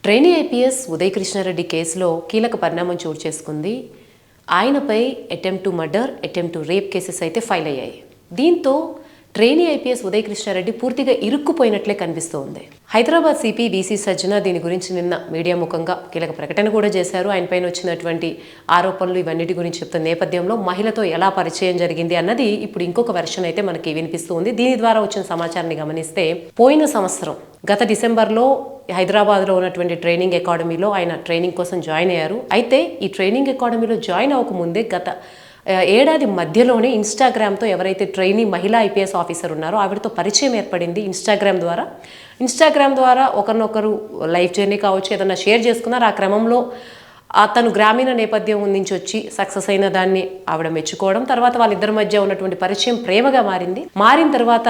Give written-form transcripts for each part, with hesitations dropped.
Trainee IPS Uday Krishna Reddy కేసులో కీలక పరిణామం చోటు చేసుకుంది. ఆయనపై attempt to murder, attempt to rape cases అయితే ఫైల్ అయ్యాయి. దీంతో ట్రైనీ ఐపీఎస్ ఉదయ్ కృష్ణారెడ్డి పూర్తిగా ఇరుక్కుపోయినట్లే కనిపిస్తోంది. హైదరాబాద్ సిపి బీసీ సజ్జన దీని గురించి నిన్న మీడియా ముఖంగా కీలక ప్రకటన కూడా చేశారు. ఆయనపైన వచ్చినటువంటి ఆరోపణలు ఇవన్నిటి గురించి చెప్తున్న నేపథ్యంలో మహిళతో ఎలా పరిచయం జరిగింది అన్నది ఇప్పుడు ఇంకొక వెర్షన్ అయితే మనకి వినిపిస్తుంది. దీని ద్వారా వచ్చిన సమాచారాన్ని గమనిస్తే పోయిన సంవత్సరం గత డిసెంబర్లో హైదరాబాద్లో ఉన్నటువంటి ట్రైనింగ్ అకాడమీలో ఆయన ట్రైనింగ్ కోసం జాయిన్ అయ్యారు. అయితే ఈ ట్రైనింగ్ అకాడమీలో జాయిన్ అవ్వకముందే గత ఏడాది మధ్యలోనే ఇన్స్టాగ్రామ్తో ఎవరైతే ట్రైనీ మహిళా ఐపీఎస్ ఆఫీసర్ ఉన్నారో ఆవిడతో పరిచయం ఏర్పడింది ఇన్స్టాగ్రామ్ ద్వారా ఒకరినొకరు లైఫ్ జర్నీ కావచ్చు ఏదైనా షేర్ చేసుకున్నారు. ఆ క్రమంలో తను గ్రామీణ నేపథ్యం నుంచి వచ్చి సక్సెస్ అయిన దాన్ని ఆవిడ మెచ్చుకోవడం, తర్వాత వాళ్ళిద్దరి మధ్య ఉన్నటువంటి పరిచయం ప్రేమగా మారిన తర్వాత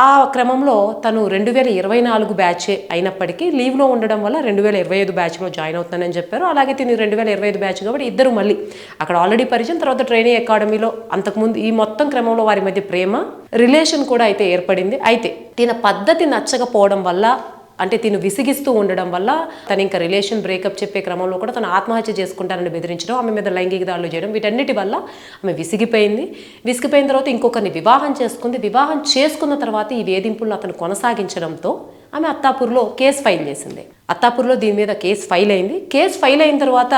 ఆ క్రమంలో తను 2024 బ్యాచ్ అయినప్పటికీ లీవ్లో ఉండడం వల్ల 2025 బ్యాచ్లో జాయిన్ అవుతానని చెప్పారు. అలాగే తిని 2025 బ్యాచ్ కాబట్టి ఇద్దరు మళ్ళీ అక్కడ ఆల్రెడీ పరిచయం, తర్వాత ట్రైనింగ్ అకాడమీలో అంతకుముందు ఈ మొత్తం క్రమంలో వారి మధ్య ప్రేమ రిలేషన్ కూడా అయితే ఏర్పడింది. అయితే తిన పద్ధతి నచ్చకపోవడం వల్ల, అంటే తిను విసిగిస్తూ ఉండడం వల్ల తను ఇంకా రిలేషన్ బ్రేకప్ చెప్పే క్రమంలో కూడా తను ఆత్మహత్య చేసుకుంటానని బెదిరించడం, ఆమె మీద లైంగిక దాడులు చేయడం, వీటన్నిటి వల్ల ఆమె విసిగిపోయిన తర్వాత ఇంకొకరిని వివాహం చేసుకున్న తర్వాత ఈ వేధింపులను అతను కొనసాగించడంతో ఆమె అత్తాపూర్లో కేసు ఫైల్ చేసింది. అత్తాపూర్లో దీని మీద కేసు ఫైల్ అయింది. కేసు ఫైల్ అయిన తర్వాత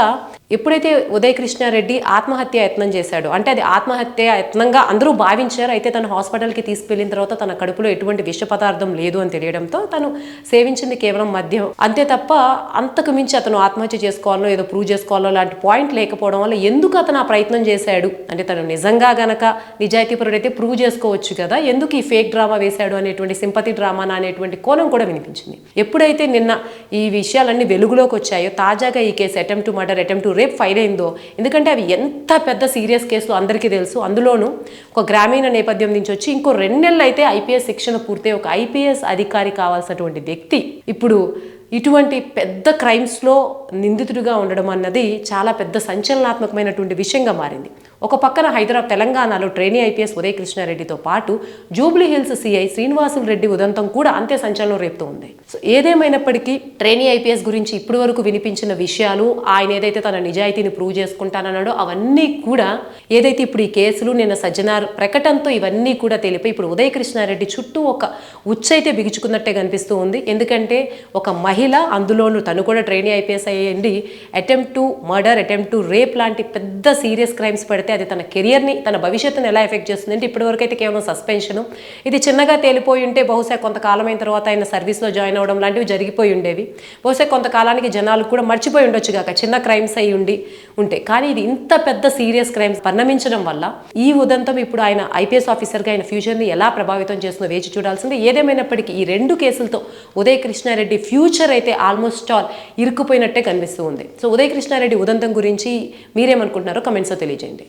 ఎప్పుడైతే ఉదయ్ కృష్ణారెడ్డి ఆత్మహత్య యత్నం చేశాడు, అంటే అది ఆత్మహత్య యత్నంగా అందరూ భావించారు. అయితే తను హాస్పిటల్కి తీసుకెళ్లిన తర్వాత తన కడుపులో ఎటువంటి విష పదార్థం లేదు అని తెలియడంతో తను సేవించింది కేవలం మద్యం అంతే తప్ప అంతకు మించి అతను ఆత్మహత్య చేసుకోవాలో ఏదో ప్రూవ్ చేసుకోవాలో లాంటి పాయింట్ లేకపోవడం వల్ల ఎందుకు అతను ఆ ప్రయత్నం చేశాడు, అంటే తను నిజంగా గనక నిజాయితీపరుడైతే ప్రూవ్ చేసుకోవచ్చు కదా, ఎందుకు ఈ ఫేక్ డ్రామా వేశాడు అనేటువంటి సింపతి డ్రామా అనేటువంటి కోణం కూడా వినిపించింది. ఎప్పుడైతే నిన్న ఈ విషయాలన్నీ వెలుగులోకి వచ్చాయో, తాజాగా ఈ case attempt to murder, attempt to rape file అయిందో, ఎందుకంటే అవి ఎంత పెద్ద సీరియస్ కేసులు అందరికీ తెలుసు. అందులోనూ ఒక గ్రామీణ నేపథ్యం నుంచి వచ్చి ఇంకో 2 నెలలు అయితే ఐపీఎస్ శిక్షణ పూర్తి ఒక ఐపీఎస్ అధికారి కావాల్సినటువంటి వ్యక్తి ఇప్పుడు ఇటువంటి పెద్ద క్రైమ్స్లో నిందితుడిగా ఉండడం అన్నది చాలా పెద్ద సంచలనాత్మకమైనటువంటి విషయంగా మారింది. ఒక పక్కన తెలంగాణలో ట్రైనీ ఐపీఎస్ ఉదయ్ కృష్ణారెడ్డితో పాటు Jubilee hills CI Srinivasulu Reddy ఉదంతం కూడా అంతే సంచలనం రేపుతూ ఉంది. సో ఏదేమైనప్పటికీ ట్రైనీ ఐపీఎస్ గురించి ఇప్పటి వరకు వినిపించిన విషయాలు, ఆయన ఏదైతే తన నిజాయితీని ప్రూవ్ చేసుకుంటానన్నాడో అవన్నీ కూడా ఏదైతే ఇప్పుడు ఈ కేసులు నిన్న సజ్జనార్ ప్రకటనతో ఇవన్నీ కూడా తెలిపి ఇప్పుడు ఉదయ్ కృష్ణారెడ్డి చుట్టూ ఒక ఉచ్చైతే బిగుచుకున్నట్టే కనిపిస్తూ ఉంది. ఎందుకంటే ఒక మహిళ, అందులోనూ తను కూడా ట్రైనీ ఐపీఎస్ అయ్యండి, attempt to murder, attempt to rape లాంటి పెద్ద సీరియస్ క్రైమ్స్ పెడితే అది తన కెరియర్ని, తన భవిష్యత్తును ఎలా ఎఫెక్ట్ చేస్తుంది అంటే ఇప్పటివరకు అయితే కేవలం సస్పెన్షను, ఇది చిన్నగా తేలిపోయి ఉంటే బహుశా కొంతకాలం అయిన తర్వాత ఆయన సర్వీస్లో జాయిన్ అవ్వడం లాంటివి జరిగిపోయి ఉండేవి. బహుశా కొంతకాలానికి జనాలు కూడా మర్చిపోయి ఉండొచ్చు కాక చిన్న క్రైమ్స్ అయి ఉంటే, కానీ ఇది ఇంత పెద్ద సీరియస్ క్రైమ్స్ పరిణమించడం వల్ల ఈ ఉదంతం ఇప్పుడు ఆయన ఐపీఎస్ ఆఫీసర్గా ఆయన ఫ్యూచర్ని ఎలా ప్రభావితం చేస్తుందో వేచి చూడాల్సిందే. ఏదేమైనప్పటికీ ఈ 2 కేసులతో ఉదయ్ కృష్ణారెడ్డి ఫ్యూచర్ అయితే ఆల్మోస్ట్ ఆల్ ఇరుక్కుపోయినట్టే కనిపిస్తూ ఉంది. సో ఉదయ్ కృష్ణారెడ్డి ఉదంతం గురించి మీరేమనుకుంటున్నారో కమెంట్స్లో తెలియజేయండి.